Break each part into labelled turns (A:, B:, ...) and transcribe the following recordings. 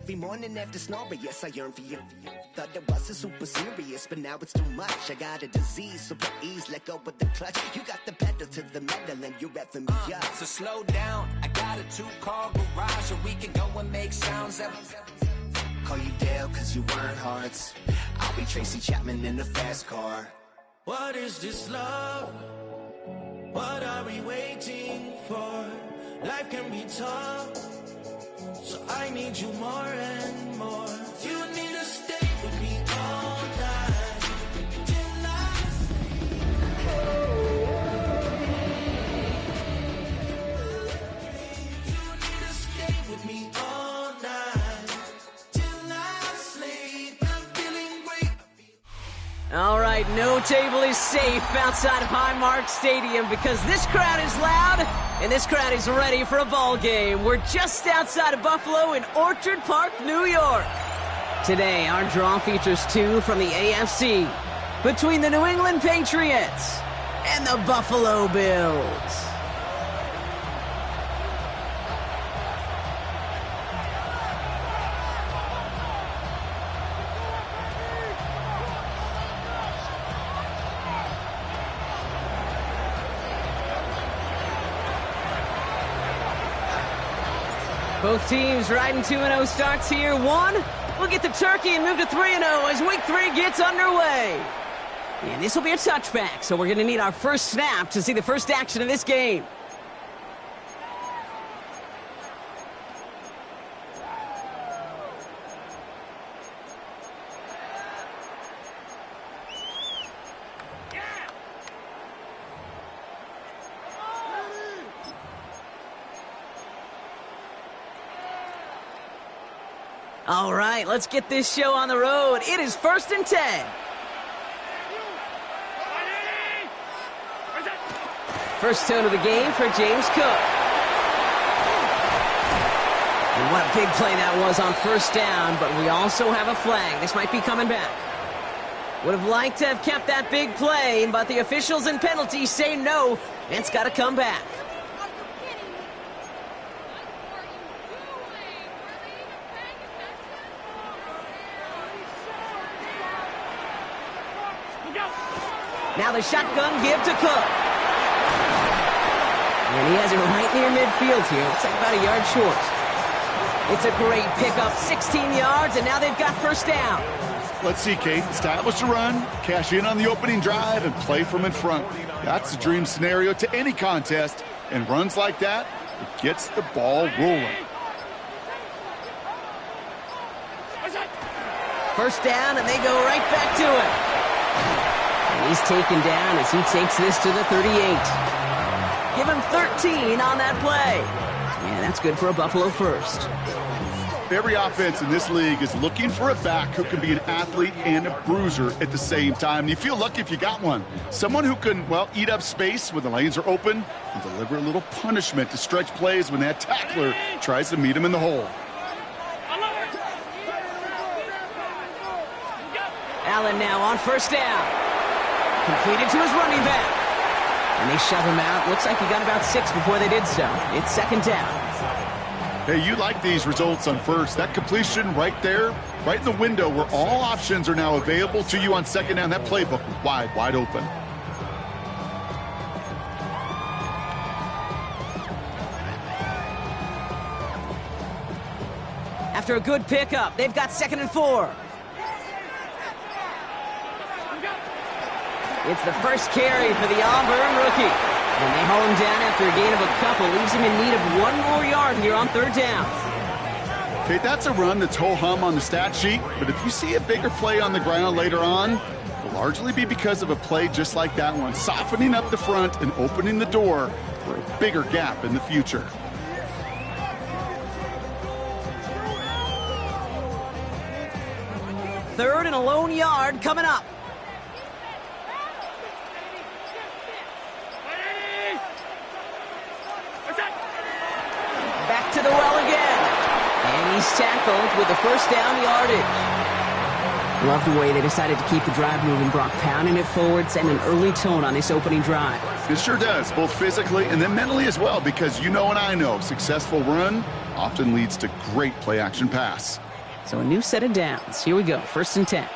A: every morning after snoring. Yes, I yearn for you. Thought it wasn't super serious, but now it's too much. I got a disease, so please let go with the clutch. You got the pedal to the metal and you're revving me up.
B: So slow down, I got a 2-car garage, and we can go and make sounds.
A: Call you Dale cause you weren't hearts. I'll be Tracy Chapman in the fast car.
C: What is this love? What are we waiting for? Life can be tough, so I need you more and more. You need to stay with me all night till I You need to stay with me all night till I sleep. I'm feeling great.
D: All right, no table is safe outside of Highmark Stadium because this crowd is loud and this crowd is ready for a ball game. We're just outside of Buffalo in Orchard Park, New York. Today, our draw features two from the AFC between the New England Patriots and the Buffalo Bills. Both teams riding 2-0 starts here. One will get the turkey and move to 3-0 as week 3 gets underway. And this will be a touchback, so we're going to need our first snap to see the first action of this game. All right, let's get this show on the road. It is 1st and 10. First tone of the game for James Cook. And what a big play that was on first down, but we also have a flag. This might be coming back. Would have liked to have kept that big play, but the officials and penalties say no. It's got to come back. Now the shotgun give to Cook. And he has it right near midfield here. Looks like about a yard short. It's a great pickup, 16 yards, and now they've got first down.
E: Let's see, Kate. Establish a run, cash in on the opening drive, and play from in front. That's the dream scenario to any contest, and runs like that, it gets the ball rolling.
D: First down, and they go right back to it. And he's taken down as he takes this to the 38. Give him 13 on that play. Yeah, that's good for a Buffalo first.
E: Every offense in this league is looking for a back who can be an athlete and a bruiser at the same time. You feel lucky if you got one. Someone who can, well, eat up space when the lanes are open and deliver a little punishment to stretch plays when that tackler tries to meet him in the hole.
D: Allen now on first down. Completed to his running back. And they shove him out. Looks like he got about 6 before they did so. It's second down.
E: Hey, you like these results on first. That completion right there, right in the window where all options are now available to you on second down. That playbook wide open.
D: After a good pickup, they've got 2nd and 4. It's the first carry for the Auburn rookie. And they haul him down after a gain of a couple. Leaves him in need of 1 more yard here on 3rd down.
E: Okay, that's a run that's ho-hum on the stat sheet. But if you see a bigger play on the ground later on, it'll largely be because of a play just like that one. Softening up the front and opening the door for a bigger gap in the future.
D: Third and a lone yard coming up. Back to the well again. And he's tackled with the first down yardage. Love the way they decided to keep the drive moving, Brock, pounding it forward, setting an early tone on this opening drive.
E: It sure does, both physically and then mentally as well, because you know and I know, successful run often leads to great play-action pass.
D: So a new set of downs. Here we go, 1st and 10.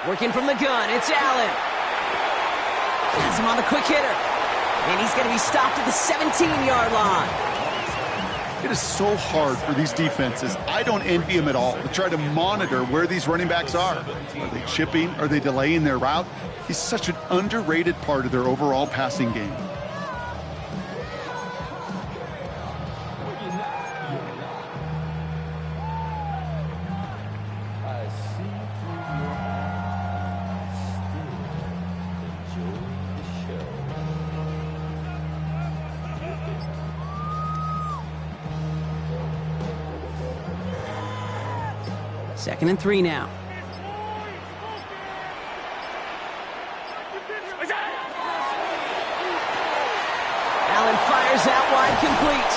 D: Working from the gun, it's Allen. Has him on the quick hitter. And he's going to be stopped at the 17-yard line.
E: It is so hard for these defenses. I don't envy them at all to try to monitor where these running backs are. Are they chipping? Are they delaying their route? He's such an underrated part of their overall passing game.
D: Second and 3 now. Allen fires out wide, complete.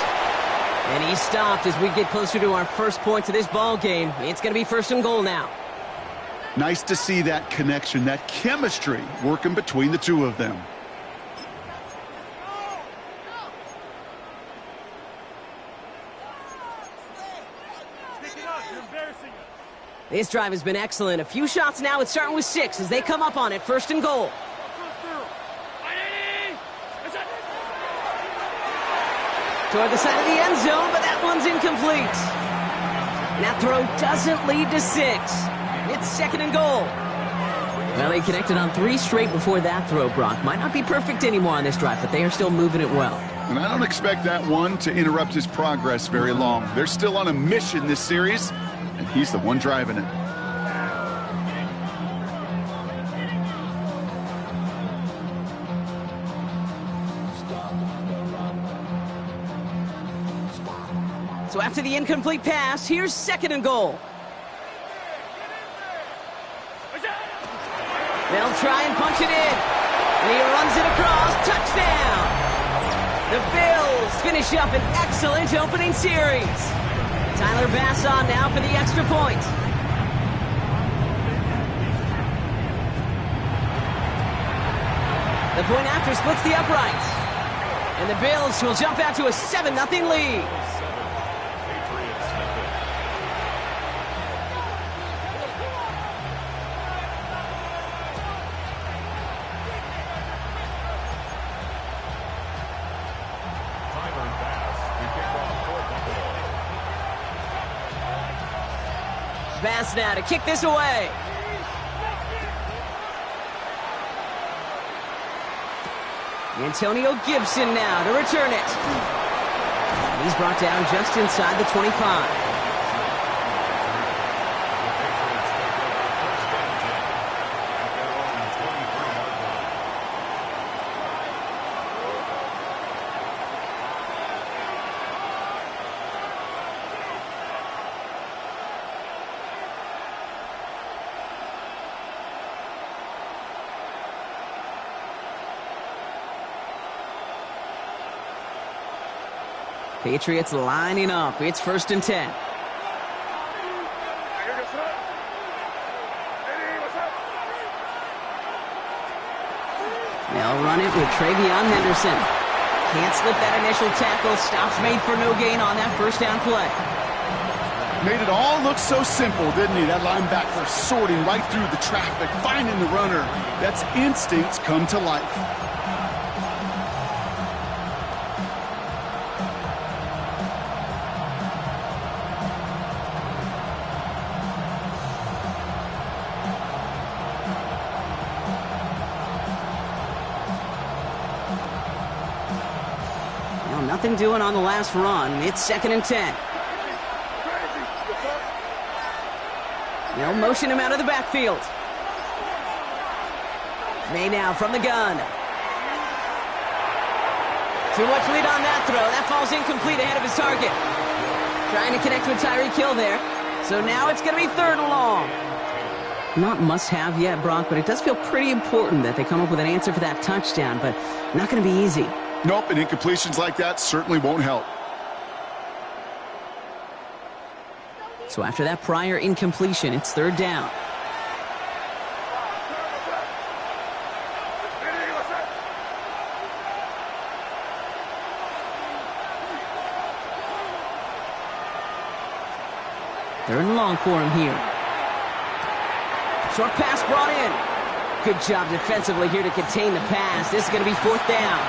D: And he's stopped as we get closer to our first point to this ball game. It's going to be 1st and goal now.
E: Nice to see that connection, that chemistry working between the two of them.
D: This drive has been excellent. A few shots now. It's starting with 6 as they come up on it. 1st and goal. Toward the side of the end zone, but that one's incomplete. And that throw doesn't lead to 6. It's 2nd and goal. Well, they connected on 3 straight before that throw, Brock. Might not be perfect anymore on this drive, but they are still moving it well.
E: And I don't expect that one to interrupt his progress very long. They're still on a mission this series, and he's the one driving it.
D: So after the incomplete pass, here's 2nd and goal. They'll try and punch it in. And he runs it across. Touchdown! The Bills finish up an excellent opening series. Tyler Bass on now for the extra point. The point after splits the uprights. And the Bills will jump out to a 7-0 lead. Bass now to kick this away. Antonio Gibson now to return it. And he's brought down just inside the 25. Patriots lining up. It's 1st and 10. They'll run it with Travion Henderson. Can't slip that initial tackle. Stops made for no gain on that 1st down play.
E: Made it all look so simple, didn't he? That linebacker sorting right through the traffic, finding the runner. That's instincts come to life.
D: Nothing doing on the last run. It's 2nd and 10. They'll motion him out of the backfield. May now from the gun. Too much lead on that throw. That falls incomplete ahead of his target. Trying to connect with Tyreek Hill there. So now it's going to be 3rd and long. Not must-have yet, Brock, but it does feel pretty important that they come up with an answer for that touchdown, but not going to be easy.
E: Nope, and incompletions like that certainly won't help.
D: So after that prior incompletion, it's 3rd down. Third and long for him here. Short pass brought in. Good job defensively here to contain the pass. This is going to be fourth down.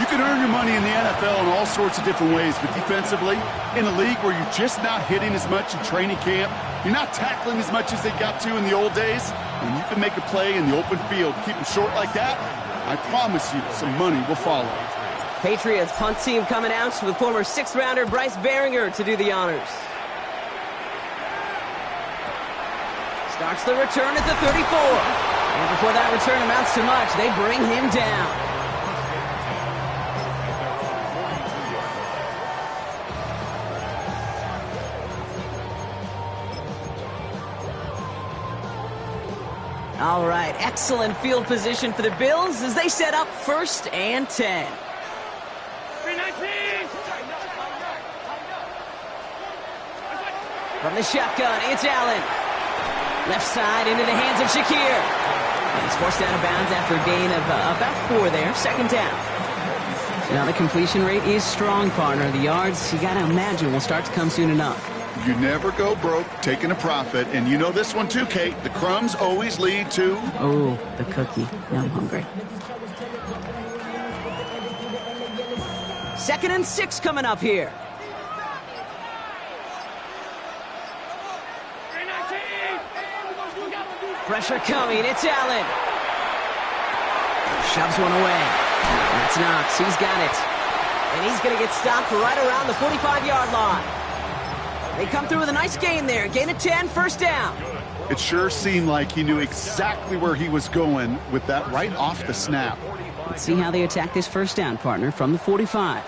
E: You can earn your money in the NFL in all sorts of different ways, but defensively, in a league where you're just not hitting as much in training camp, you're not tackling as much as they got to in the old days, when you can make a play in the open field, keep them short like that, I promise you some money will follow.
D: Patriots punt team coming out with former 6th-rounder Bryce Behringer to do the honors. Starts the return at the 34. And before that return amounts to much, they bring him down. All right, excellent field position for the Bills as they set up 1st and 10. From the shotgun, it's Allen. Left side into the hands of Shakir. And he's forced out of bounds after a gain of about 4 there. 2nd down. Now the completion rate is strong, partner. The yards, you got to imagine, will start to come soon enough.
E: You never go broke taking a profit, and you know this one too, Kate. The crumbs always lead to...
D: Oh, the cookie. Now I'm hungry. 2nd and 6 coming up here. Pressure coming, it's Allen. Shoves one away. That's Knox, he's got it. And he's going to get stopped right around the 45-yard line. They come through with a nice gain there. Gain of 10, 1st down.
E: It sure seemed like he knew exactly where he was going with that right off the snap.
D: Let's see how they attack this 1st down, partner, from the 45.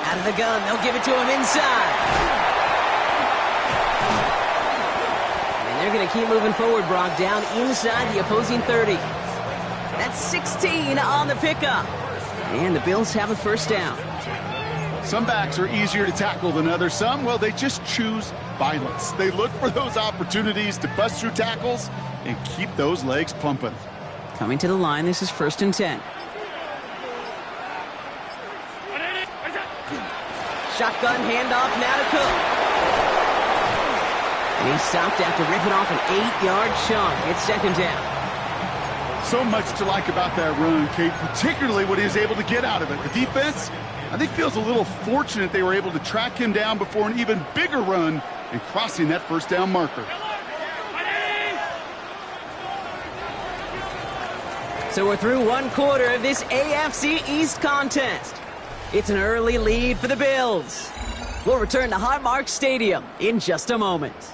D: Out of the gun, they'll give it to him inside. And they're going to keep moving forward, Brock, down inside the opposing 30. That's 16 on the pickup. And the Bills have a 1st down.
E: Some backs are easier to tackle than others. Some, well, they just choose violence. They look for those opportunities to bust through tackles and keep those legs pumping.
D: Coming to the line, this is 1st and 10. Shotgun handoff now to Cook. And he's stopped after ripping off an 8-yard chunk. It's 2nd down.
E: So much to like about that run, Kate, particularly what he was able to get out of it. The defense, I think, feels a little fortunate they were able to track him down before an even bigger run and crossing that 1st down marker.
D: So we're through 1 quarter of this AFC East contest. It's an early lead for the Bills. We'll return to Highmark Stadium in just a moment.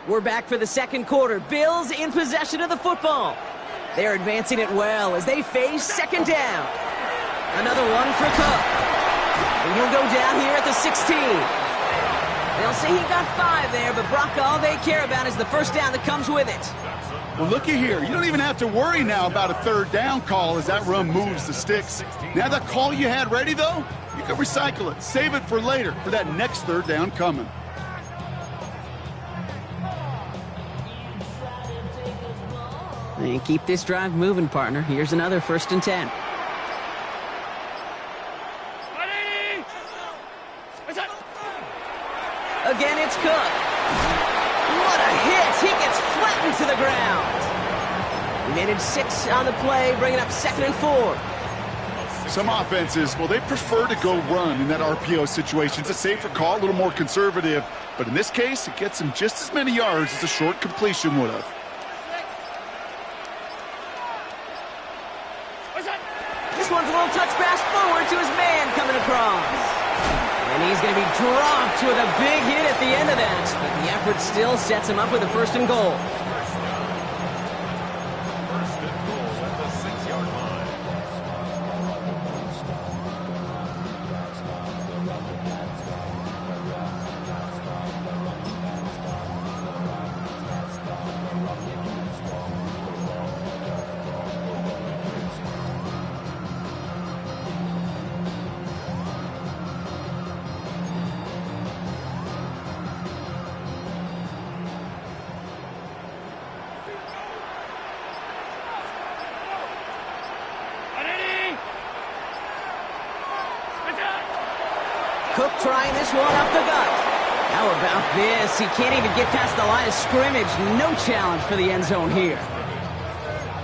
D: We're back for the 2nd quarter. Bills in possession of the football. They're advancing it well as they face 2nd down. Another one for Cook. And he'll go down here at the 16. They'll say he got 5 there, but Brock, all they care about is the 1st down that comes with it.
E: Well, looky here. You don't even have to worry now about a 3rd down call as that run moves the sticks. Now that call you had ready, though, you can recycle it. Save it for later for that next 3rd down coming.
D: And keep this drive moving, partner. Here's another 1st and 10. Again, it's Cook. What a hit! He gets flattened to the ground. He managed 6 on the play, bringing up 2nd and 4.
E: Some offenses, well, they prefer to go run in that RPO situation. It's a safer call, a little more conservative. But in this case, it gets him just as many yards as a short completion would have.
D: This one's a little touch pass forward to his man coming across. And he's going to be dropped with a big hit at the end of that. But the effort still sets him up with a 1st and goal.
F: At the 6-yard line.
D: Cook trying this one up the gut. How about this? He can't even get past the line of scrimmage. No challenge for the end zone here.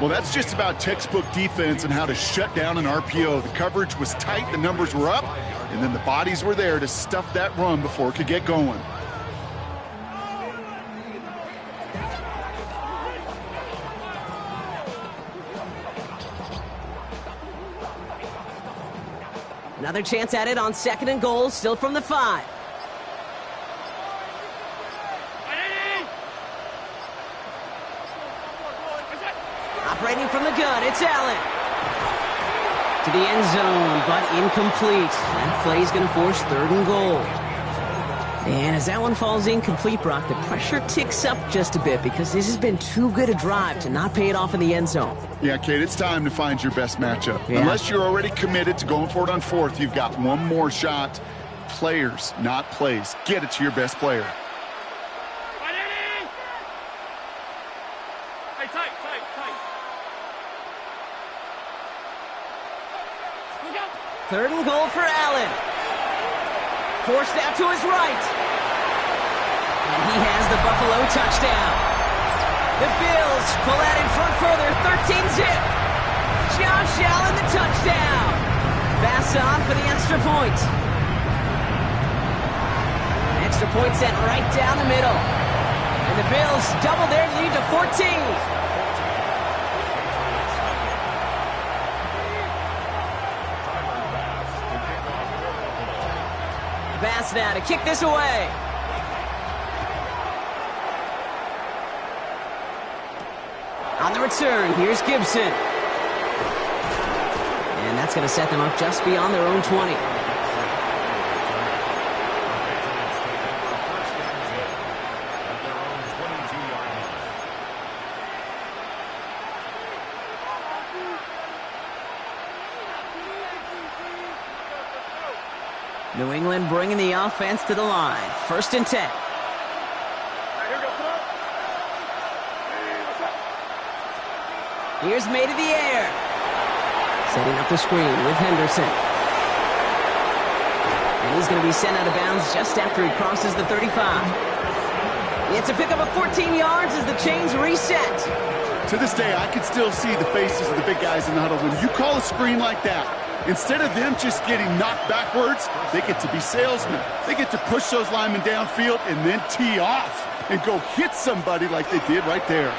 E: Well, that's just about textbook defense and how to shut down an RPO. The coverage was tight, the numbers were up, and then the bodies were there to stuff that run before it could get going.
D: Another chance at it on 2nd and goal, still from the 5. Operating from the gun, it's Allen. To the end zone, but incomplete. That play's going to force 3rd and goal. And as that one falls incomplete, Brock, the pressure ticks up just a bit because this has been too good a drive to not pay it off in the end zone.
E: Yeah, Kate, it's time to find your best matchup.
D: Yeah.
E: Unless you're already committed to going for it on 4th, you've got one more shot. Players, not plays. Get it to your best player.
D: Third and goal for Allen. Forced out to his right. And he has the Buffalo touchdown. The Bills pull out in front further, 13-zip. Josh Allen, the touchdown. Pass on for the extra point. Extra point sent right down the middle. And the Bills double their lead to 14. Bass now to kick this away. On the return, here's Gibson. And that's going to set them up just beyond their own 20. New England bringing the offense to the line. 1st and 10. Here's May to the air. Setting up the screen with Henderson. And he's going to be sent out of bounds just after he crosses the 35. It's a pickup of 14 yards as the chains reset.
E: To this day, I can still see the faces of the big guys in the huddle. When you call a screen like that, instead of them just getting knocked backwards, they get to be salesmen. They get to push those linemen downfield and then tee off and go hit somebody like they did right there.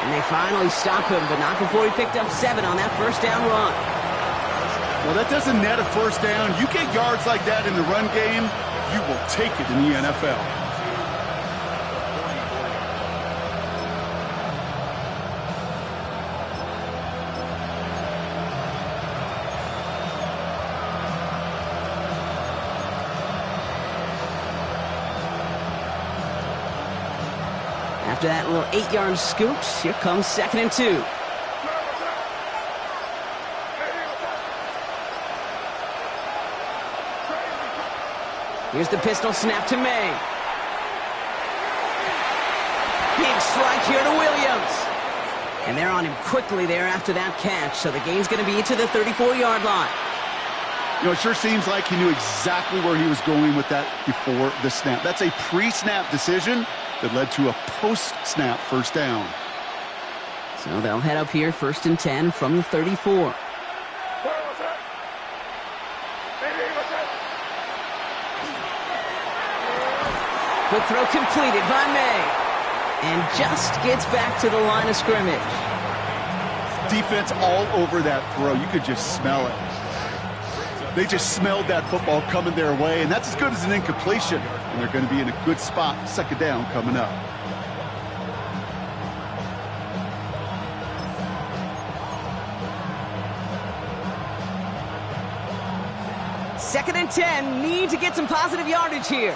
D: And they finally stop him, but not before he picked up 7 on that 1st down run.
E: Well, that doesn't net a 1st down. You get yards like that in the run game, you will take it in the NFL.
D: After that little 8-yard scoop, here comes 2nd and 2. Here's the pistol snap to May. Big strike here to Williams. And they're on him quickly there after that catch, so the gain's going to be to the 34-yard line.
E: You know, it sure seems like he knew exactly where he was going with that before the snap. That's a pre-snap decision that led to a post-snap 1st down.
D: So they'll head up here 1st and 10 from the 34. Quick throw completed by May. And just gets back to the line of scrimmage.
E: Defense all over that throw. You could just smell it. They just smelled that football coming their way, and that's as good as an incompletion. And they're going to be in a good spot, 2nd down coming up.
D: Second and 10, need to get some positive yardage here.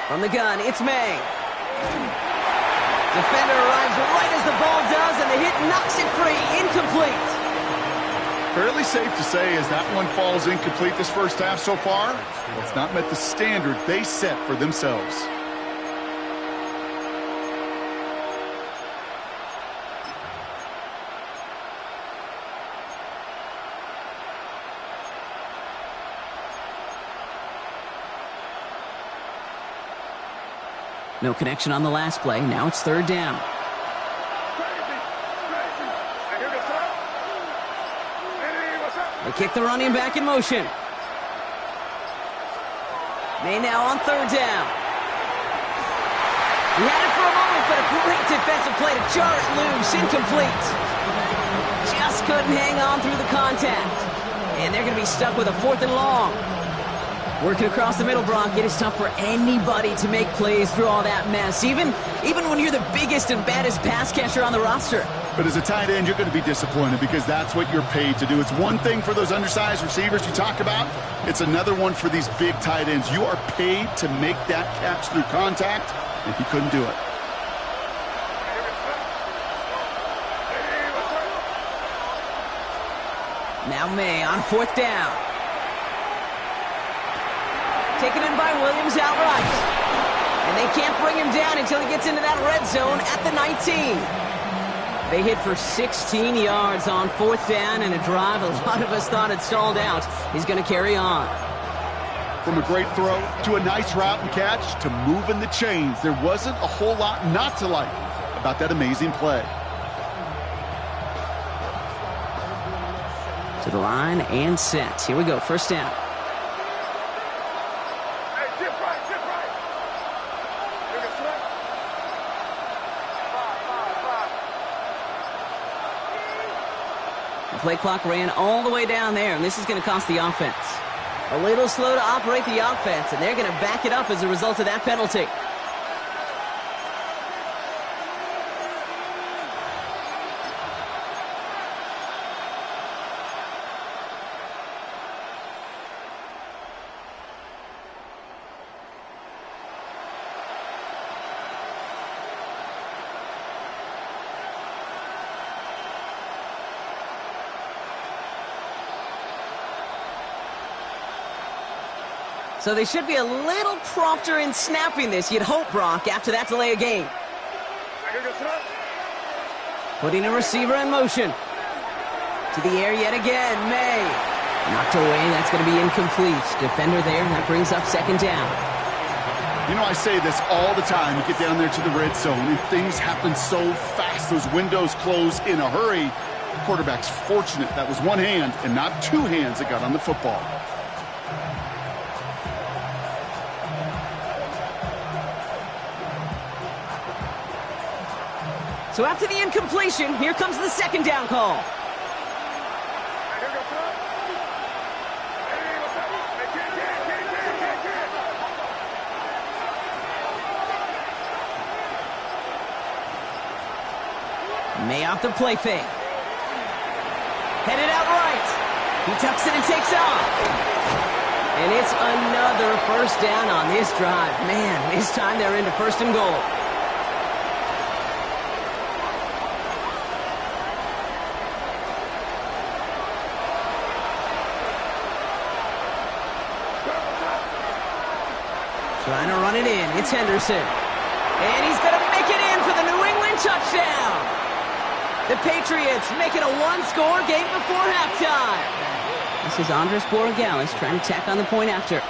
D: From the gun, it's May. Defender arrives right as the ball does, and the hit knocks it free. Incomplete.
E: Fairly safe to say as that one falls incomplete this 1st half so far, it's not met the standard they set for themselves.
D: No connection on the last play. Now it's third down. They kick the running back in motion. May now on third down. He had it for a moment, but a great defensive play to jar it loose. Incomplete. Just couldn't hang on through the contact. And they're going to be stuck with a 4th and long. Working across the middle, Brock, it is tough for anybody to make plays through all that mess, even when you're the biggest and baddest pass catcher on the roster.
E: But as a tight end, you're going to be disappointed because that's what you're paid to do. It's one thing for those undersized receivers you talk about. It's another one for these big tight ends. You are paid to make that catch through contact, and he couldn't do it.
D: Now May on 4th down. Taken in by Williams outright. And they can't bring him down until he gets into that red zone at the 19. They hit for 16 yards on 4th down and a drive a lot of us thought had stalled out. He's going to carry on.
E: From a great throw to a nice route and catch to moving the chains, there wasn't a whole lot not to like about that amazing play.
D: To the line and set. Here we go, first down. The play clock ran all the way down there, and this is going to cost the offense. A little slow to operate the offense, and they're going to back it up as a result of that penalty. So they should be a little prompter in snapping this, you'd hope, Brock, after that delay of game. Putting a receiver in motion. To the air yet again, May. Knocked away, that's going to be incomplete. Defender there, that brings up second down.
E: You know, I say this all the time. You get down there to the red zone, and things happen so fast. Those windows close in a hurry. The quarterback's fortunate that was one hand and not two hands that got on the football.
D: So after the incompletion, here comes the second down call. May off the play fake. Headed out right. He tucks it and takes off. And it's another first down on this drive. Man, this time they're into first and goal. Trying to run it in. It's Henderson. And he's going to make it in for the New England touchdown. The Patriots make it a one-score game before halftime. This is Andres Borregales trying to tack on the point after.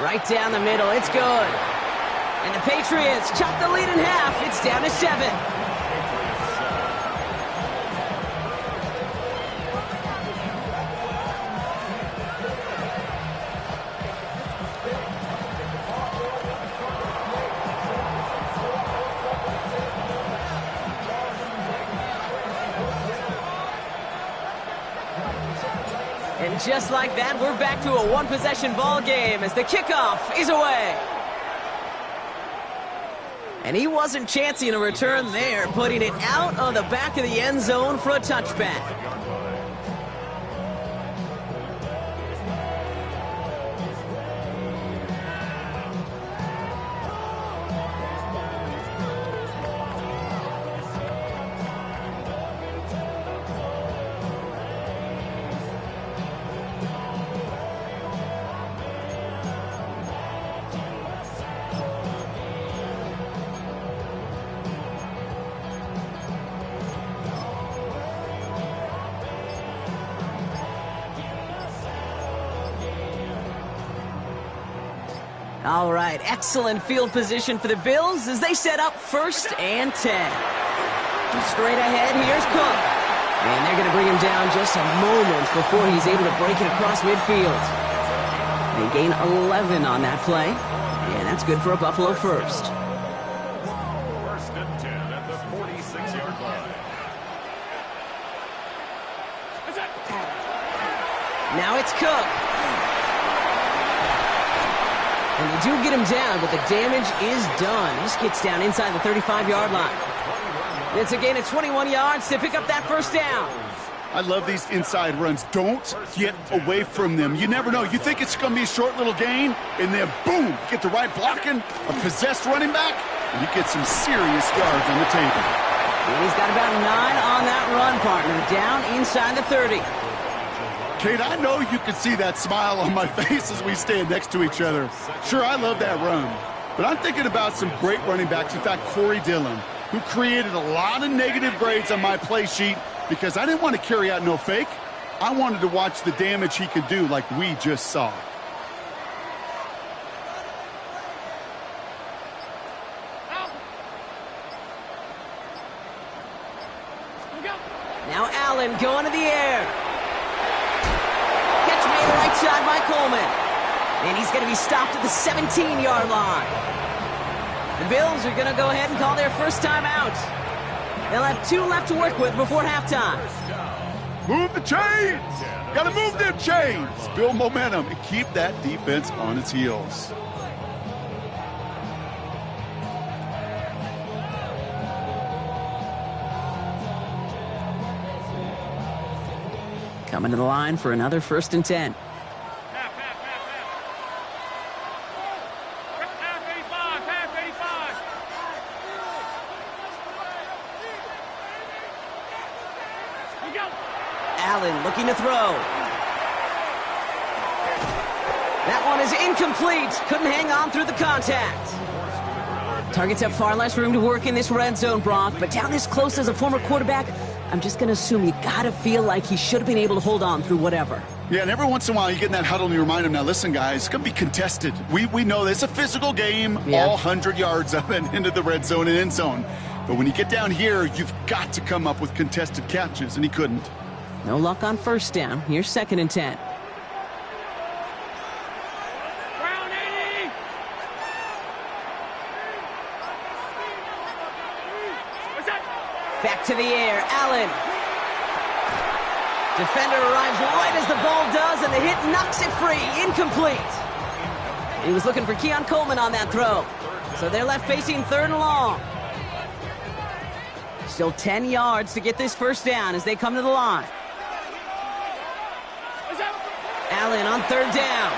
D: Right down the middle. It's good. And the Patriots chop the lead in half. It's down to 7. And just like that, we're back to a one-possession ball game as the kickoff is away. And he wasn't chancing a return there, putting it out of the back of the end zone for a touchback. All right, excellent field position for the Bills as they set up 1st and 10. Straight ahead, here's Cook. And they're going to bring him down just a moment before he's able to break it across midfield. They gain 11 on that play, and that's good for a Buffalo first.
F: 1st and 10 at the 46-yard line.
D: Now it's Cook. And they do get him down, but the damage is done. He just gets down inside the 35-yard line. It's a gain of 21 yards to pick up that 1st down.
E: I love these inside runs. Don't get away from them. You never know. You think it's going to be a short little gain, and then boom, get the right blocking, a possessed running back, and you get some serious yards on the table.
D: And he's got about 9 on that run, partner, down inside the 30.
E: Kate, I know you can see that smile on my face as we stand next to each other. Sure, I love that run, but I'm thinking about some great running backs. In fact, Corey Dillon, who created a lot of negative grades on my play sheet because I didn't want to carry out no fake. I wanted to watch the damage he could do like we just saw.
D: Now Allen going to the air. Catch made right side by Coleman. And he's going to be stopped at the 17-yard line. The Bills are going to go ahead and call their first timeout. They'll have 2 left to work with before halftime.
E: Move the chains! Gotta move them chains! Build momentum and keep that defense on its heels.
D: Coming to the line for another 1st and 10. Allen looking to throw. That one is incomplete. Couldn't hang on through the contact. Targets have far less room to work in this red zone, Brock, but down this close as a former quarterback, I'm just going to assume you got to feel like he should have been able to hold on through whatever.
E: Yeah, and every once in a while you get in that huddle and you remind him, now listen, guys, it's going to be contested. We know this. It's a physical game, all 100 yards of it into the red zone and end zone. But when you get down here, you've got to come up with contested catches, and he couldn't.
D: No luck on 1st down. Here's 2nd and 10. Back to the air, Allen. Defender arrives right as the ball does, and the hit knocks it free. Incomplete. He was looking for Keon Coleman on that throw. So they're left facing 3rd and long. Still 10 yards to get this 1st down as they come to the line. Allen on 3rd down.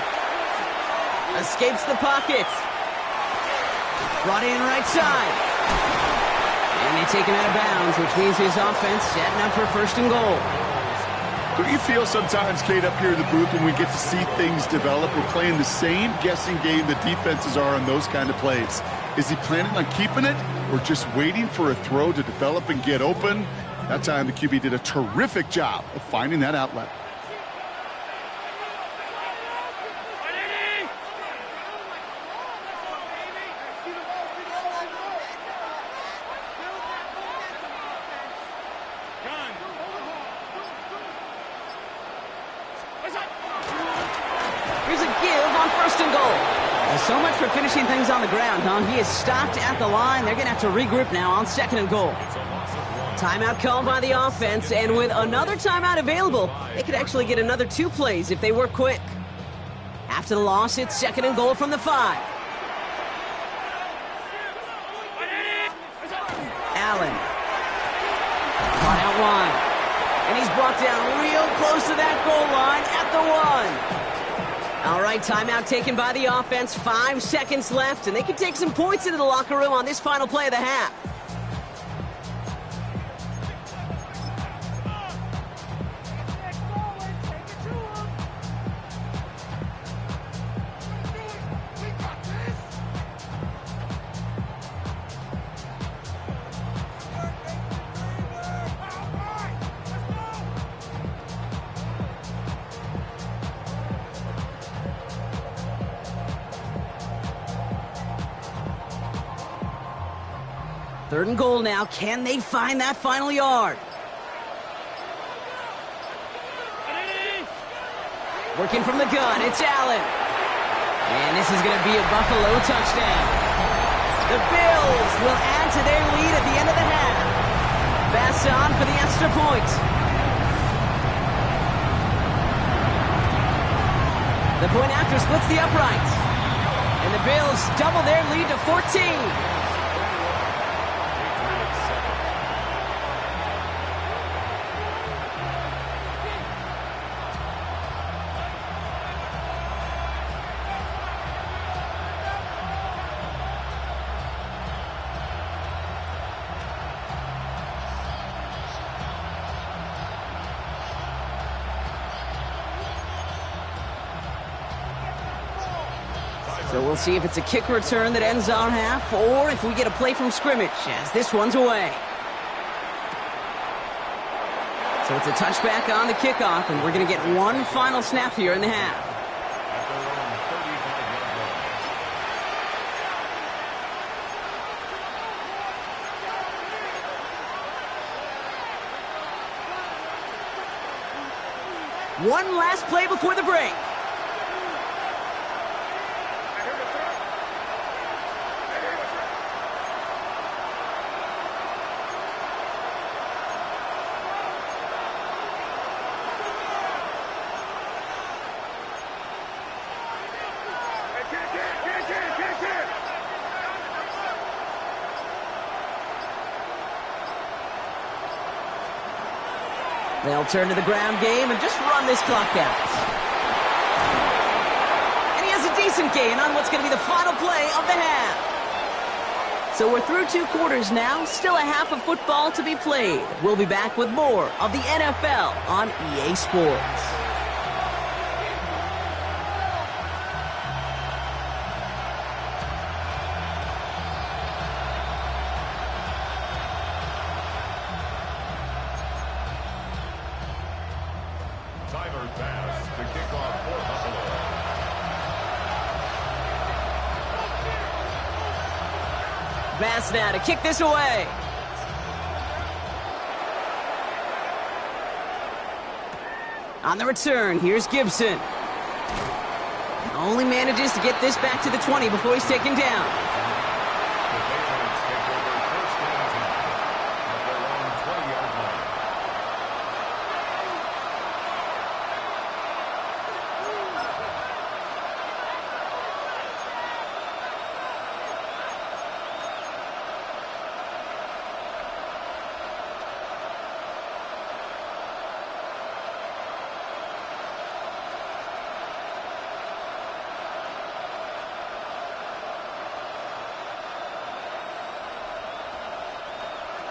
D: Escapes the pocket. Brought in right side. And they take him out of bounds, which means his offense setting up for 1st and goal.
E: Don't you feel sometimes, Kate, up here in the booth when we get to see things develop, we're playing the same guessing game the defenses are on those kind of plays? Is he planning on keeping it or just waiting for a throw to develop and get open? That time the QB did a terrific job of finding that outlet.
D: Here's a give on 1st and goal. Well, so much for finishing things on the ground, huh? He is stopped at the line. They're going to have to regroup now on 2nd and goal. Timeout called by the offense, and with another timeout available, they could actually get another 2 plays if they work quick. After the loss, it's 2nd and goal from the 5. Allen. Caught out wide. And he's brought down real close to that goal line at the 1. All right, timeout taken by the offense. 5 seconds left, and they can take some points into the locker room on this final play of the half. 3rd and goal now. Can they find that final yard? Working from the gun, it's Allen. And this is going to be a Buffalo touchdown. The Bills will add to their lead at the end of the half. Pass on for the extra point. The point after splits the uprights. And the Bills double their lead to 14. So we'll see if it's a kick return that ends our half, or if we get a play from scrimmage, as this one's away. So it's a touchback on the kickoff, and we're going to get one final snap here in the half. One last play before the break. They'll turn to the ground game and just run this clock out. And he has a decent gain on what's going to be the final play of the half. So we're through 2 quarters now, still a half of football to be played. We'll be back with more of the NFL on EA Sports.
F: Tyler pass to kick off for Buffalo.
D: Pass now to kick this away. On the return, here's Gibson. Only manages to get this back to the 20 before he's taken down.
F: The Patriots take over first and 10 at their own 20-yard line.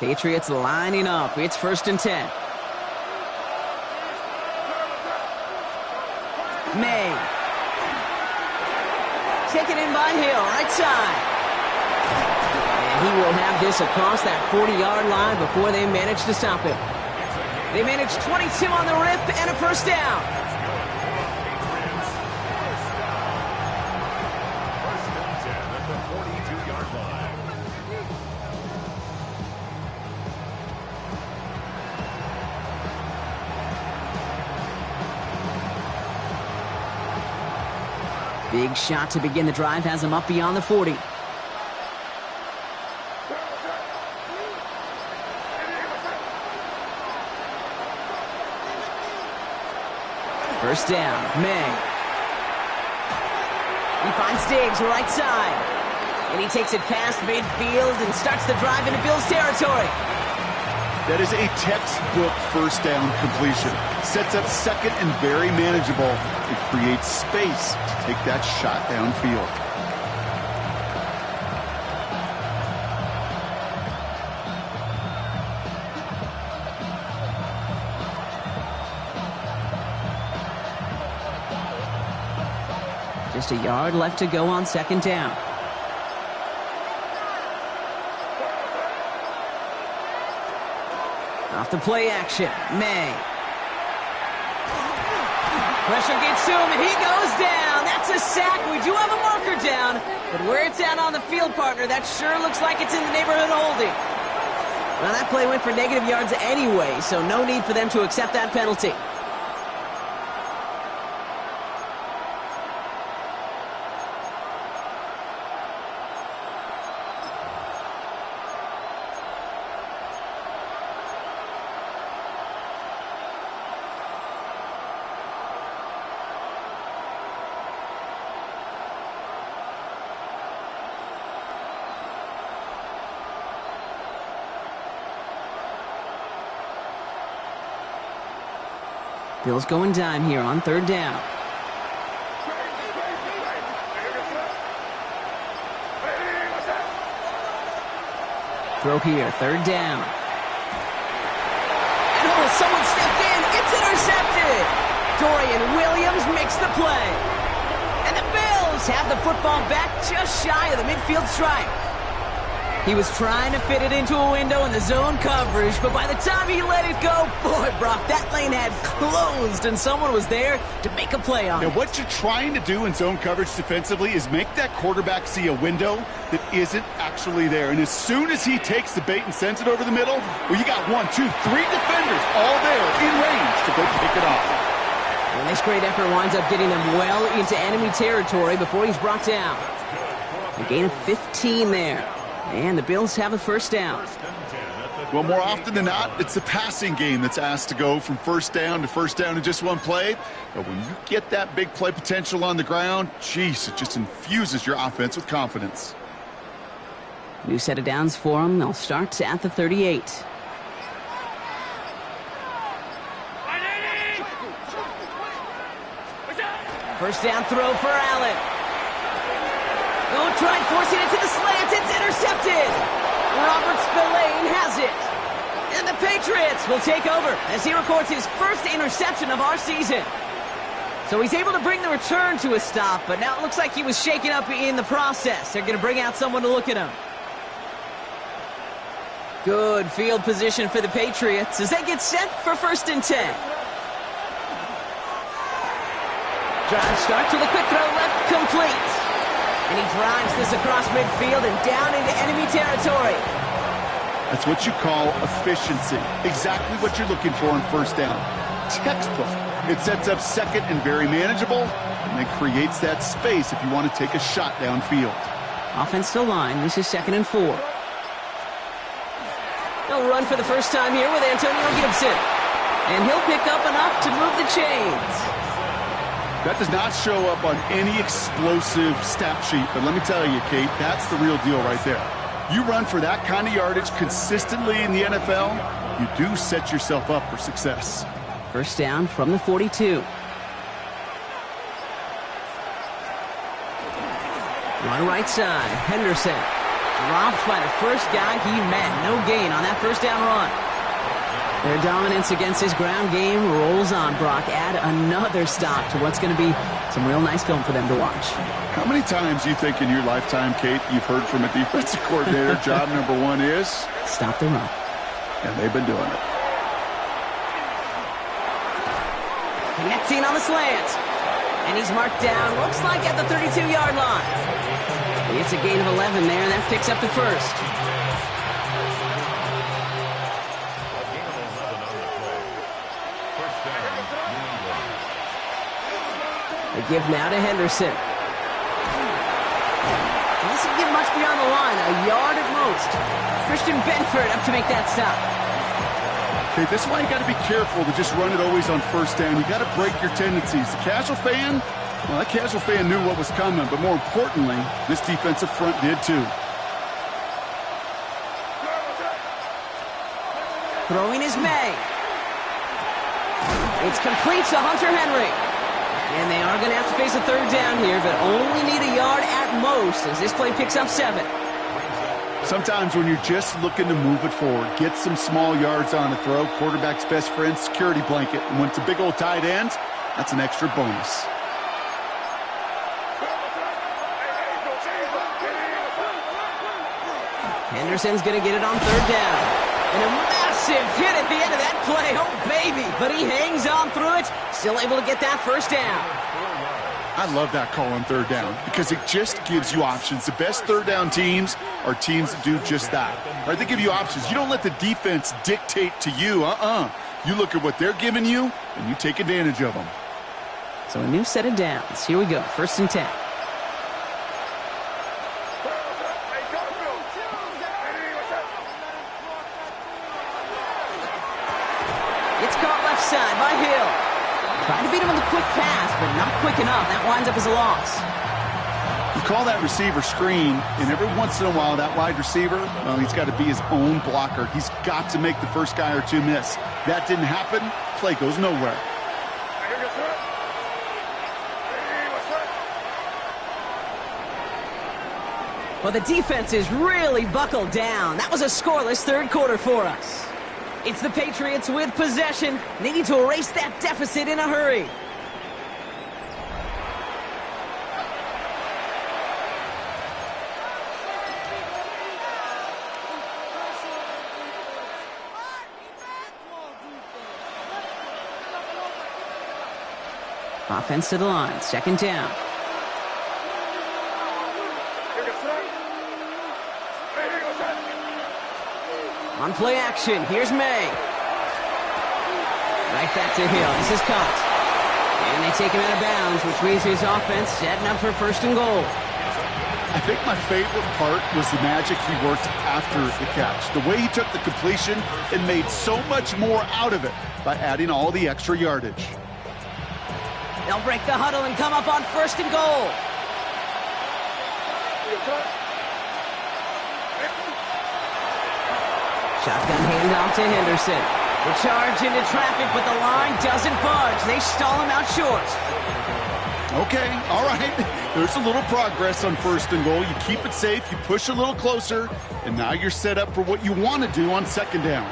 D: Patriots lining up. It's 1st and 10. May. Taken in by Hill, right side. And he will have this across that 40-yard line before they manage to stop him. They manage 22 on the rip and a first down.
F: First and 10 at the 42-yard line.
D: Big shot to begin the drive has him up beyond the 40. First down, May. He finds Diggs right side. And he takes it past midfield and starts the drive into Bills territory.
E: That is a textbook first down completion. Sets up second and very manageable. It creates space to take that shot downfield.
D: Just a yard left to go on 2nd down. Off the play action, May. Pressure gets to him, and he goes down. That's a sack. We do have a marker down, but where it's at on the field, partner, that sure looks like it's in the neighborhood of holding. Well, that play went for negative yards anyway, so no need for them to accept that penalty. Bills going dime here on third down. Throw here, third down. And someone stepped in. It's intercepted. Dorian Williams makes the play. And the Bills have the football back just shy of the midfield stripe. He was trying to fit it into a window in the zone coverage, but by the time he let it go, boy, Brock, that lane had closed, and someone was there to make a play on it.
E: Now, what you're trying to do in zone coverage defensively is make that quarterback see a window that isn't actually there. And as soon as he takes the bait and sends it over the middle, well, you got 1, 2, 3 defenders all there in range to go pick it off.
D: And this great effort winds up getting them well into enemy territory before he's brought down. A gain of 15 there. And the Bills have a first down.
E: Well, more often than not, it's the passing game that's asked to go from first down in just one play. But when you get that big play potential on the ground, geez, it just infuses your offense with confidence.
D: New set of downs for them. They'll start at the 38. First down throw for Allen. Don't try forcing it to the slant. It's intercepted. Robert Spillane has it. And the Patriots will take over as he records his first interception of our season. So he's able to bring the return to a stop, but now it looks like he was shaken up in the process. They're going to bring out someone to look at him. Good field position for the Patriots as they get set for 1st and 10. Drive start to the quick throw left, complete. And he drives this across midfield and down into enemy territory.
E: That's what you call efficiency. Exactly what you're looking for on first down. Textbook. It sets up second and very manageable, and then creates that space if you want to take a shot downfield.
D: Offensive line, this is 2nd and 4. He'll run for the first time here with Antonio Gibson. And he'll pick up enough to move the chains.
E: That does not show up on any explosive stat sheet, but let me tell you, Kate, that's the real deal right there. You run for that kind of yardage consistently in the NFL, you do set yourself up for success.
D: First down from the 42. Run right side, Henderson. Dropped by the first guy he met. No gain on that first down run. Their dominance against his ground game rolls on, Brock. Add another stop to what's going to be some real nice film for them to watch.
E: How many times do you think in your lifetime, Kate, you've heard from a defensive coordinator, job number 1 is?
D: Stop the run.
E: And they've been doing it.
D: Connecting on the slant. And he's marked down, looks like at the 32-yard line. It's a gain of 11 there, and that picks up the first. They give now to Henderson. Doesn't get much beyond the line, a yard at most. Christian Benford up to make that stop.
E: Okay, this is why you got to be careful to just run it always on first down. You got to break your tendencies. The casual fan, well, that casual fan knew what was coming, but more importantly, this defensive front did too.
D: Throwing is May. It's complete to Hunter Henry. And they are going to have to face a third down here, but only need a yard at most as this play picks up 7.
E: Sometimes when you're just looking to move it forward, get some small yards on a throw, quarterback's best friend, security blanket. And when it's a big old tight end, that's an extra bonus.
D: Henderson's going to get it on third down. And a massive Massive hit at the end of that play. Oh, baby. But he hangs on through it. Still able to get that first down.
E: I love that call on third down because it just gives you options. The best third down teams are teams that do just that. Right? They give you options. You don't let the defense dictate to you. You look at what they're giving you, and you take advantage of them.
D: So a new set of downs. Here we go. 1st and 10. It's caught left side by Hill. Trying to beat him with a quick pass, but not quick enough. That winds up as a loss.
E: You call that receiver screen, and every once in a while, that wide receiver, well, he's got to be his own blocker. He's got to make the first guy or two miss. That didn't happen. Play goes nowhere.
D: Well, the defense is really buckled down. That was a scoreless third quarter for us. It's the Patriots with possession. They need to erase that deficit in a hurry. Offense to the line. 2nd down. On play action, here's May. Right back to Hill. This is caught. And they take him out of bounds, which means his offense setting up for 1st and goal.
E: I think my favorite part was the magic he worked after the catch. The way he took the completion and made so much more out of it by adding all the extra yardage.
D: They'll break the huddle and come up on 1st and goal. Shotgun handoff to Henderson. The charge into traffic, but the line doesn't budge. They stall him out short.
E: Okay, all right. There's a little progress on 1st and goal. You keep it safe, you push a little closer, and now you're set up for what you want to do on 2nd down.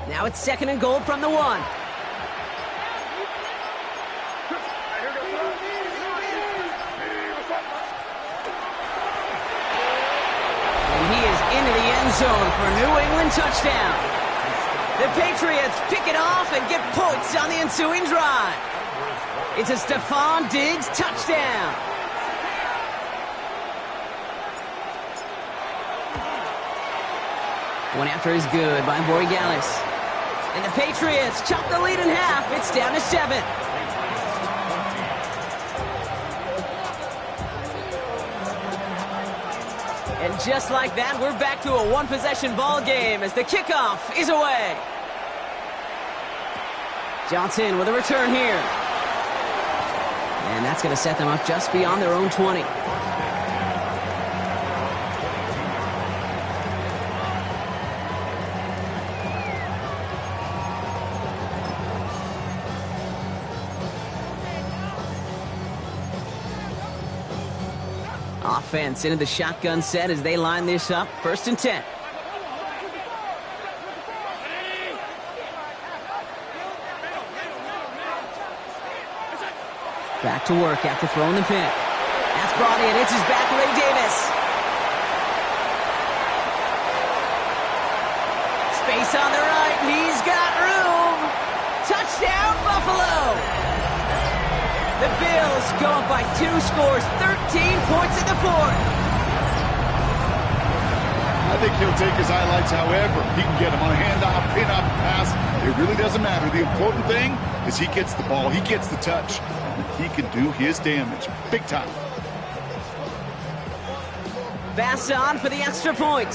D: Now it's 2nd and goal from the 1. Into the end zone for a New England touchdown. The Patriots pick it off and get points on the ensuing drive. It's a Stephon Diggs touchdown. One after is good by Borregales. And the Patriots chop the lead in half. It's down to 7. And just like that, we're back to a one-possession ball game as the kickoff is away. Johnson with a return here. And that's going to set them up just beyond their own 20. Offense into the shotgun set as they line this up. 1st and 10. Back to work after throwing the pick. That's brought in. It's his back, Ray Davis. Space on the right. He's got room. Touchdown, Buffalo. The Bills go up by 2 scores, 13 points in the 4th.
E: I think he'll take his highlights however he can get them on a handoff, pin-off, pass. It really doesn't matter. The important thing is he gets the ball, he gets the touch, and he can do his damage. Big time.
D: Bass on for the extra point.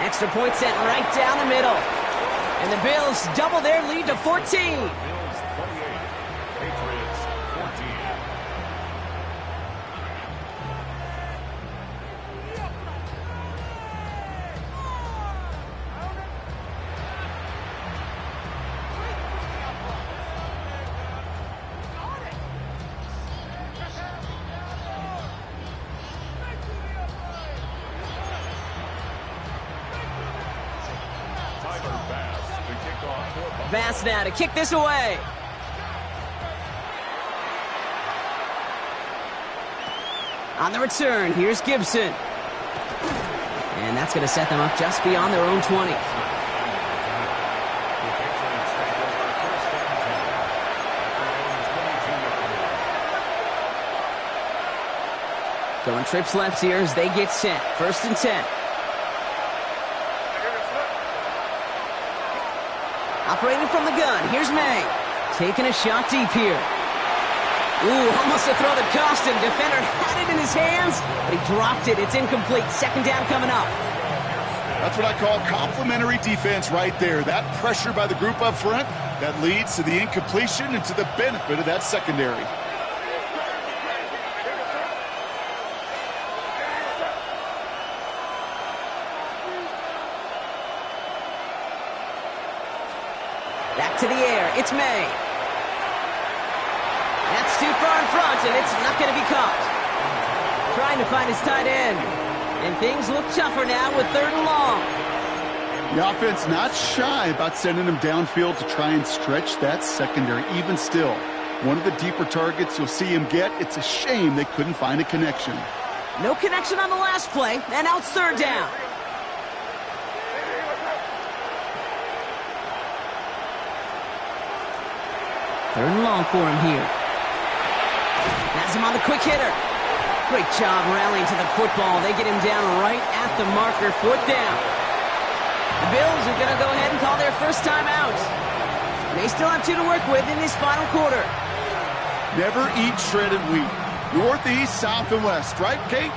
D: Extra point set right down the middle. And the Bills double their lead to 14.
F: Bills 28, Patriots 14.
D: Bass now to kick this away. On the return, here's Gibson. And that's going to set them up just beyond their own 20. Going trips left here as they get set. 1st and 10. Operating from the gun, here's May. Taking a shot deep here. Ooh, almost a throw that cost him. Defender had it in his hands, but he dropped it. It's incomplete. 2nd down coming up.
E: That's what I call complimentary defense right there. That pressure by the group up front, that leads to the incompletion and to the benefit of that secondary.
D: Back to the air. It's May. That's too far in front, and it's not going to be caught. Trying to find his tight end. And things look tougher now with 3rd and long.
E: The offense not shy about sending him downfield to try and stretch that secondary. Even still, one of the deeper targets you'll see him get. It's a shame they couldn't find a connection.
D: No connection on the last play, and now it's 3rd down. Third and long for him here. Has him on the quick hitter. Great job rallying to the football. They get him down right at the marker. 4th down. The Bills are going to go ahead and call their first time out. They still have 2 to work with in this final quarter.
E: Never eat shredded wheat. North, east, south, and west, right, Kate?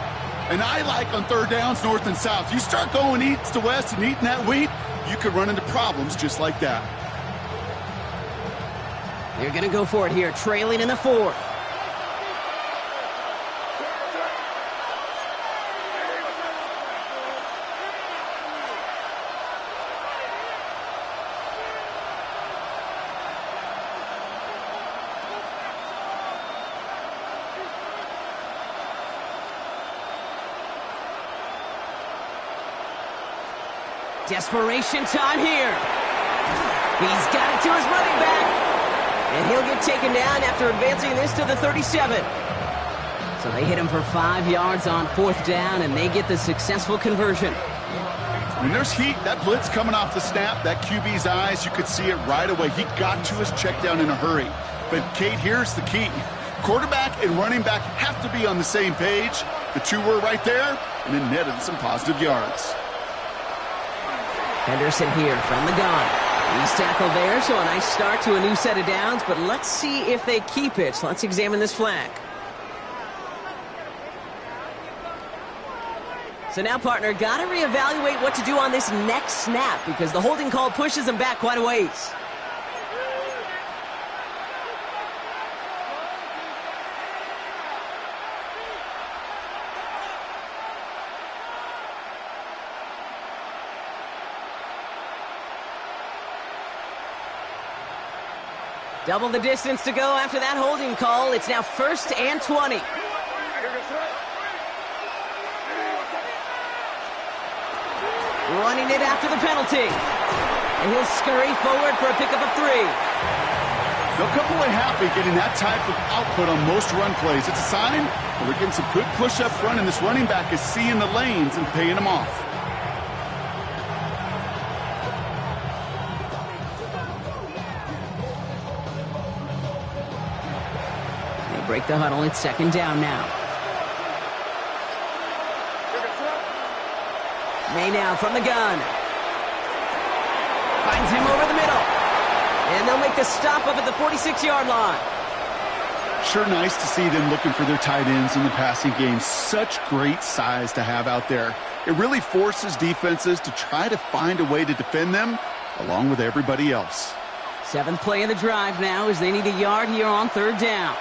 E: And I like on 3rd downs, north and south. You start going east to west and eating that wheat, you could run into problems just like that.
D: They're going to go for it here, trailing in the 4th. Desperation time here. He's got it to his running back. And he'll get taken down after advancing this to the 37. So they hit him for 5 yards on 4th down, and they get the successful conversion.
E: When there's heat, that blitz coming off the snap, that QB's eyes, you could see it right away. He got to his check down in a hurry. But, Kate, here's the key. Quarterback and running back have to be on the same page. The 2 were right there, and it netted some positive yards.
D: Henderson here from the gun. He's tackled there, so a nice start to a new set of downs, but let's see if they keep it. So let's examine this flag. So now, partner, got to reevaluate what to do on this next snap because the holding call pushes them back quite a ways. Double the distance to go after that holding call. It's now 1st and 20. Running it after the penalty. And he'll scurry forward for a pickup of 3.
E: They'll come away happy getting that type of output on most run plays. It's a sign that we're getting some good push up front, and this running back is seeing the lanes and paying them off.
D: Break the huddle. It's 2nd down now. May now from the gun. Finds him over the middle. And they'll make the stop up at the 46-yard line.
E: Sure nice to see them looking for their tight ends in the passing game. Such great size to have out there. It really forces defenses to try to find a way to defend them along with everybody else.
D: 7th play of the drive now as they need a yard here on 3rd down.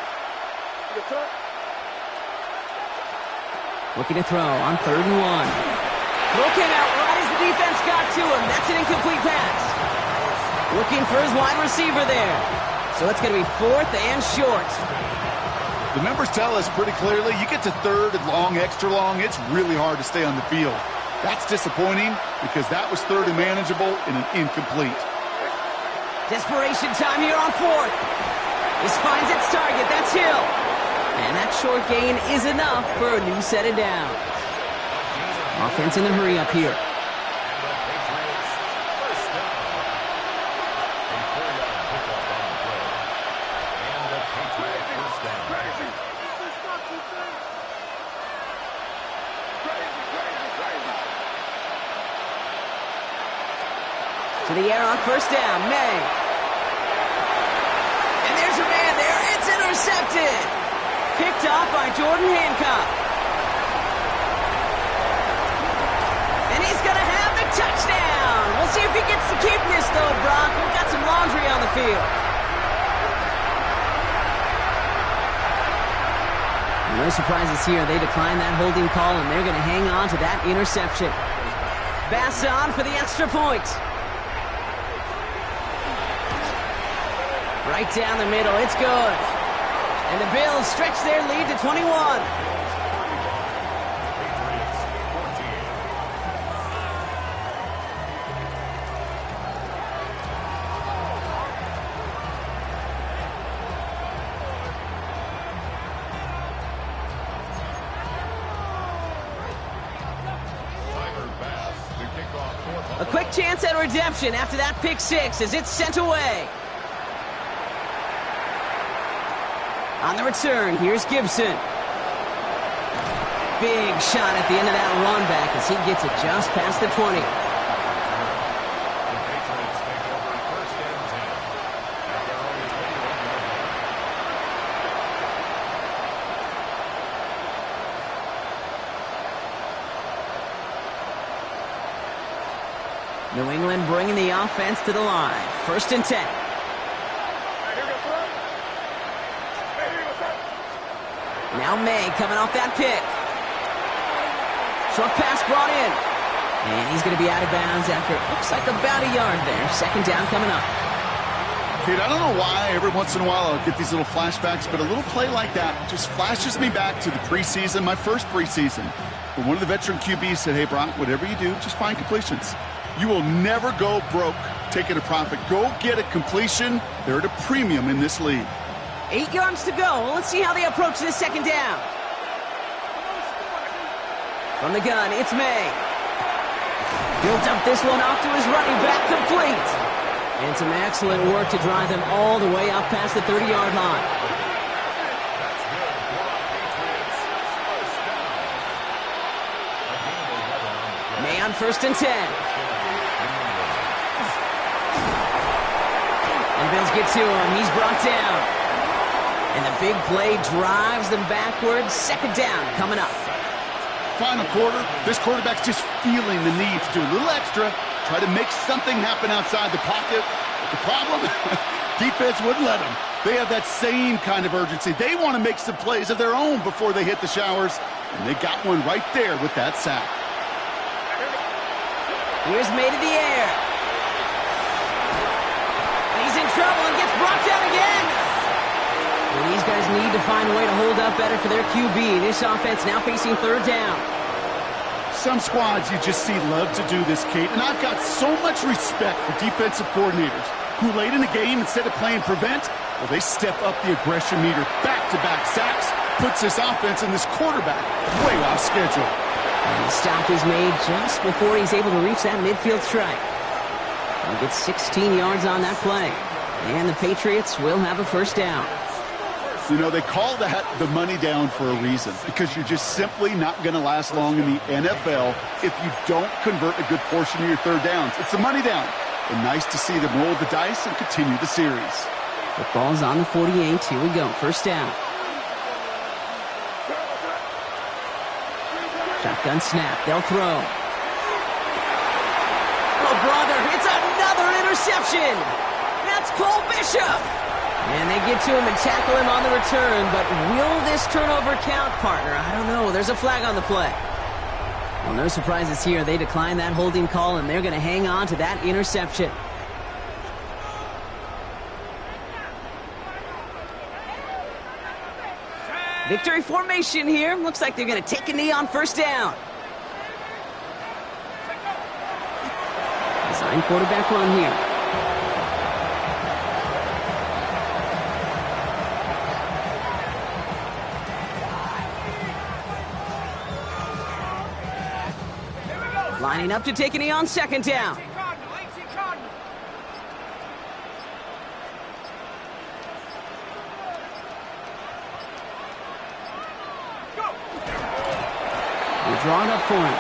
D: Looking to throw on 3rd and 1. Throw came out right as the defense got to him. That's an incomplete pass. Looking for his wide receiver there. So it's going to be 4th and short.
E: The numbers tell us pretty clearly, you get to 3rd and long, extra long, it's really hard to stay on the field. That's disappointing because that was 3rd and manageable and an incomplete.
D: Desperation time here on 4th. This finds its target. That's Hill. And that short gain is enough for a new set of downs. Offense in the hurry up here. To the air on first down, May. And there's a man there. It's intercepted. Picked off by Jordan Hancock. And he's going to have the touchdown. We'll see if he gets to keep this, though, Brock. We've got some laundry on the field. No surprises here. They decline that holding call, and they're going to hang on to that interception. Bass on for the extra point. Right down the middle. It's good. And the Bills stretch their lead to 21. A quick chance at redemption after that pick six as it's sent away. On the return, here's Gibson. Big shot at the end of that run back as he gets it just past the 20. New England bringing the offense to the line. 1st and 10. Now May coming off that pick. Short pass brought in. And he's going to be out of bounds after it looks like about a yard there. 2nd down coming up.
E: Kate, I don't know why every once in a while I'll get these little flashbacks, but a little play like that just flashes me back to the preseason, my first preseason. But one of the veteran QBs said, hey, Brock, whatever you do, just find completions. You will never go broke taking a profit. Go get a completion. They're at a premium in this league.
D: 8 yards to go. Let's see how they approach this 2nd down. From the gun, it's May. He'll dump this one off to his running back, complete. And some excellent work to drive them all the way up past the 30-yard line. May on 1st and 10. And Bills get to him. He's brought down. And the big play drives them backwards. 2nd down coming up.
E: Final quarter, this quarterback's just feeling the need to do a little extra, try to make something happen outside the pocket. But the problem, defense wouldn't let them. They have that same kind of urgency. They want to make some plays of their own before they hit the showers. And they got one right there with that sack.
D: Here's May to the air. He's in trouble and gets brought down again. And these guys need to find a way to hold up better for their QB. This offense now facing 3rd down.
E: Some squads you just see love to do this, Kate. And I've got so much respect for defensive coordinators who late in the game, instead of playing prevent, well, they step up the aggression meter. Back-to-back sacks puts this offense and this quarterback way off schedule.
D: And the stop is made just before he's able to reach that midfield strike. He'll get 16 yards on that play. And the Patriots will have a 1st down.
E: You know, they call that the money down for a reason, because you're just simply not going to last long in the NFL if you don't convert a good portion of your 3rd downs. It's the money down. And nice to see them roll the dice and continue the series.
D: Football's on the 48. Here we go. 1st down. Shotgun snap. They'll throw. Oh, brother. It's another interception. That's Cole Bishop. And they get to him and tackle him on the return, but will this turnover count, partner? I don't know. There's a flag on the play. Well, no surprises here. They decline that holding call, and they're going to hang on to that interception. Victory formation here. Looks like they're going to take a knee on 1st down. Design quarterback run here. Lining up to take a knee on second down. We're drawing up for him.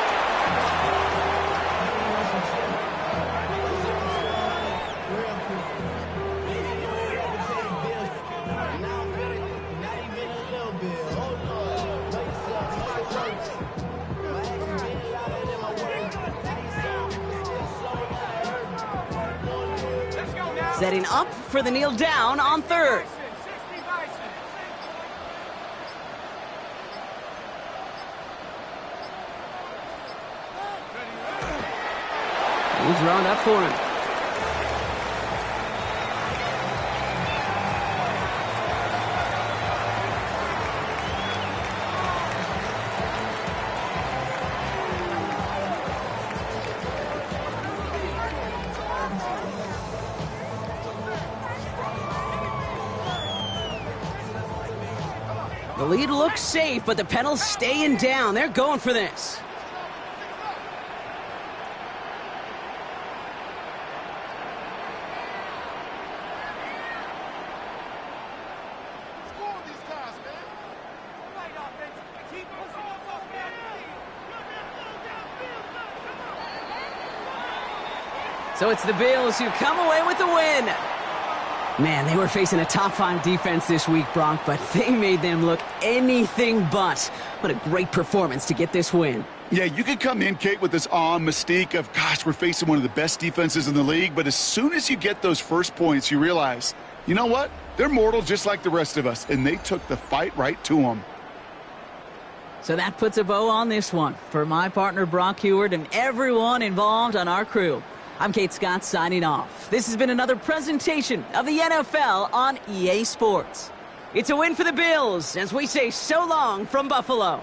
D: Setting up for the kneel down on third. He's drawn up for him. The lead looks safe, but the Penals staying down. They're going for this. So it's the Bills who come away with the win. Man, they were facing a top-5 defense this week, Bronk, but they made them look anything but. What a great performance to get this win.
E: Yeah, you could come in, Kate, with this awe and mystique of, gosh, we're facing one of the best defenses in the league, but as soon as you get those first points, you realize, you know what? They're mortal just like the rest of us, and they took the fight right to them.
D: So that puts a bow on this one. For my partner, Brock Heward, and everyone involved on our crew, I'm Kate Scott signing off. This has been another presentation of the NFL on EA Sports. It's a win for the Bills as we say so long from Buffalo.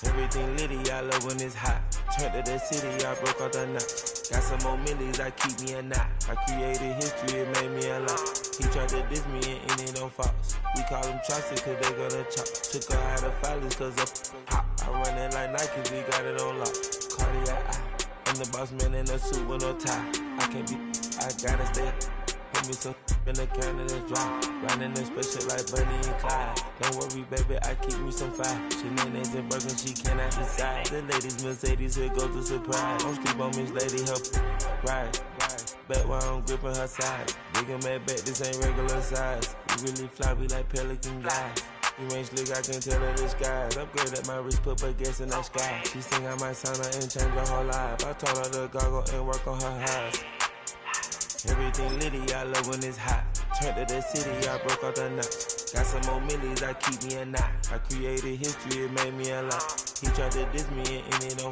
G: Everything litty, I love when it's hot. Turned to the city, I broke out the knot. Got some more millies, I keep me a knot. I created history, it made me a lot. He tried to diss me and ended on Fox. We call them Chaucer cause they gonna chop. Took her out of filers cause of hot. I run it like Nike, we got it on lock. Cardiac eye. I'm the boss man in a suit with no tie. I can't be, I gotta stay. Put me some in the can and it's dry. Riding in special like Bunny and Clyde. Don't worry, baby, I keep me some fire. Shenanigans and Birkin, she cannot decide. The ladies, Mercedes, here goes the surprise. Don't sleep on Miss Lady, help ride. Back while I'm gripping her side. Big and mad back, this ain't regular size. You really fly, we like pelican guys. You ain't slick, I can tell her disguise. Upgrade at my wrist, put her gas in the sky. She sing I might sign her and change her whole life. I told her to goggle and work on her highs. Everything litty, I love when it's hot. Turned to the city, I broke out the notch. Got some more millies, I keep me a knot. I created history, it made me a lot. He tried to diss me and it don't